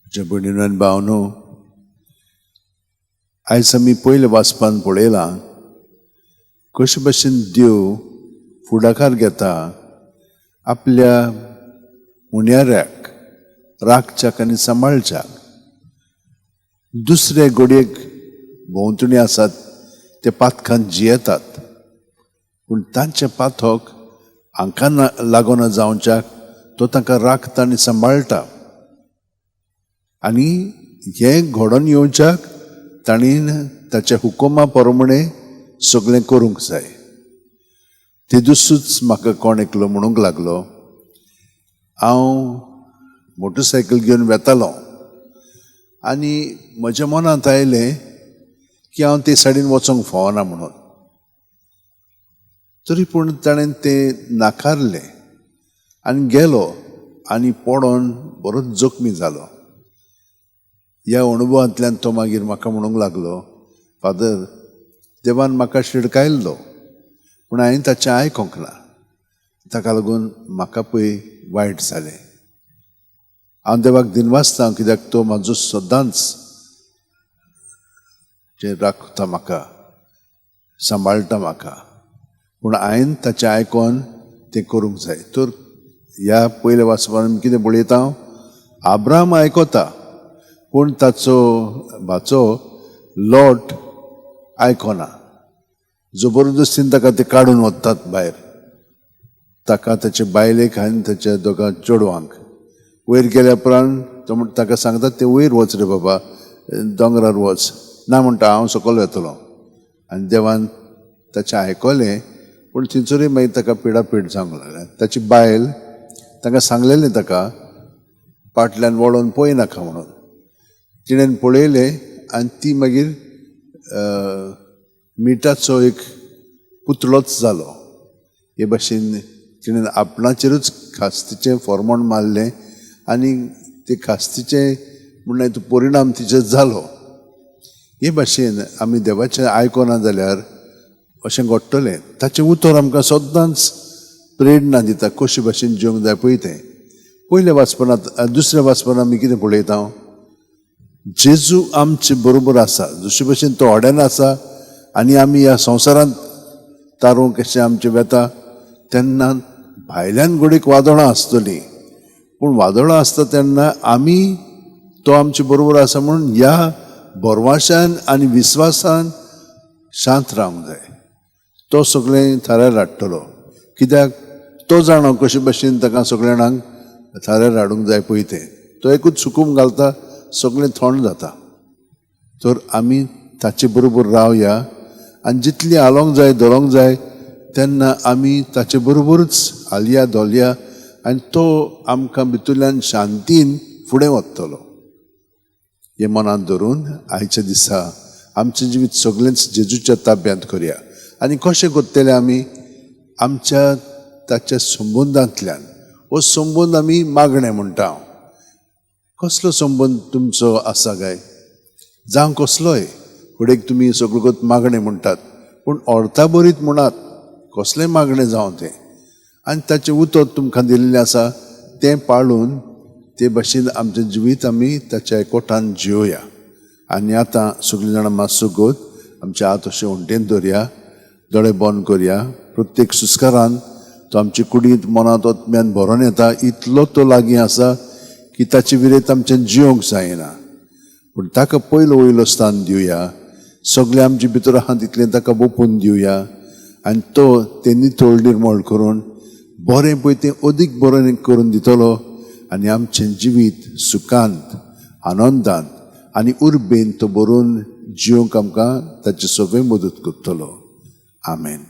म्हज्या भयणीनो आनी भावनो, आयज आमी पयले वाचपान पळयलां कशे भाशेन देव फुडाकार घेता आपल्या मुण्याऱ्याक राखच्याक आनी सांबाळच्याक. दुसरे घडयेक भोंवतणी आसात ते पातकांत जियेतात, पूण तांचे पाथोक हांकां लागोन जावच्याक तो तांकां राखता आनी सांबाळटा. आनी हे घडोवन येवच्याक ताणीन ताच्या हुकुमा प्रमाणे सगळें करूंक जाय. ते दिसूच म्हाका कोण एकलो म्हणूंक लागलो, हांव मोटरसायकल घेवन वेतालों आनी म्हज्या मनांत आयलें की हांव ते सायडीन वचोंक फावना म्हणून. तरी पूण ताणें तें नाकारलें आनी गेलो आनी पडोन बरोच जखमी जालो. ह्या अणभवांतल्यान तो मागीर म्हाका म्हणूंक लागलो, फादर, देवान म्हाका शिडकायल्लो पूण हांवें ताचें आयकोंक ना, ताका लागून म्हाका पळय वायट जालें. हांव देवाक दिनवासतां कित्याक तो म्हाजो सदांच जे राखता म्हाका, सांबाळटा म्हाका, पूण हांवें ताचें आयकोन तें करूंक जाय. तर ह्या पयल्या वाचपान कितें पळयता, आब्राम आयकोता पूण ताचो भाचो लॉट आयकोना. जबरदस्तीन ताका ते काडून वतात भायर, ताका ताचे बायलेक आनी ताच्या दोगां चेडवांक. वयर गेल्या उपरांत तो म्हणटा, ताका सांगता ते वयर वच रे बाबा, दोंगरार वच. ना म्हणटा हांव सकयल येतलों. आनी देवान ताचें आयकलें, पूण थंयसरूय मागीर ताका पिडापीड जावंक लागलें. ताची बायल ताका सांगलेलें ताका फाटल्यान वळोन पळयनाका म्हणून. तिणेन पळयलें आनी ती मागीर मिठाचो एक पुतळोच जालो. हे भाशेन तिणेन आपणाचेरूच खास्तीचें फॉर्मोण मारलें आनी ते खास्तीचें म्हणल्यार तो परिणाम तिचेर जालो. हे भाशेन आमी देवाचें आयकोना जाल्यार अशें घडटलें. ताचें उतर आमकां सदांच प्रेरणा दिता कशे भाशेन जिवंक जाय पळय तें. पयल्या वाचपनांत दुसऱ्या वाचपनांत आमी कितें पळयता, जेजू आमचे बरोबर आसा. जशे भशेन तो होड्यान आसा आनी आमी ह्या संवसारांत तारूंक अशें आमचें वेता, तेन्ना भायल्यान घडीक वादळां आसतलीं, पूण वादळां आसता तेन्ना आमी तो आमचे बरोबर आसा म्हणून ह्या भरवशान आनी विस्वासान शांत रावंक जाय. तो सगळें थाऱ्यार हाडटलो, कित्याक तो जाणो कशे भाशेन ताका सगळ्या जाणांक थाऱ्यार हाडूंक जाय पळय तें. तो एकूच हुकूम घालता, सगळें थंड जाता. तर आमी ताचे बरोबर रावया आनी जितली हालोंक जाय धरोंक जाय तेन्ना आमी ताचे बरोबरूच हालया धोलया आनी तो आमकां भितरल्यान शांतीन फुडें व्हरतलो. हे मनांत धरून आयच्या दिसा आमचें जिवीत सगळेंच जेजूच्या ताब्यांत करया. आनी कशें करतले आमी, आमच्या ताच्या संबंदांतल्यान. हो संबंद आमी मागणें म्हणटा हांव. कसलो संबंद तुमचो आसा काय, जावं कसलोय. फुडेक तुमी सगळो मागणें म्हणटात, पूण अर्था बरीत म्हणात कसलें मागणें जावं तें. आनी ताचें उतर तुमकां दिल्लें आसा तें पाळून ते भाशेन आमचें जिवीत आमी ताच्या एकवटान जियोया. आनी आतां सगळीं जाणां मातसो गोत आमचे हात अशें वणटेन दवरया, दोळे बंद करया. प्रत्येक सुस्कारान तो आमचे कुडींत मनांत आत्म्यान भरोन येता, इतलो तो लागीं आसा की ताचे विरेत आमच्यान जियोंक जायना. पूण ताका पयलो वयलो स्थान दिवया, सगळें आमचे भितर आहा तितलें ताका ओपून दिवया आनी तो तें नितळ निर्मळ करून बरें पळय तें अदीक बरें करून दितलो आनी आमचें जिवीत सुखांत, आनंदांत आनी उर्बेन तो बरोवन जियोंक आमकां ताचे सगळें मदत करतलो. आमेन.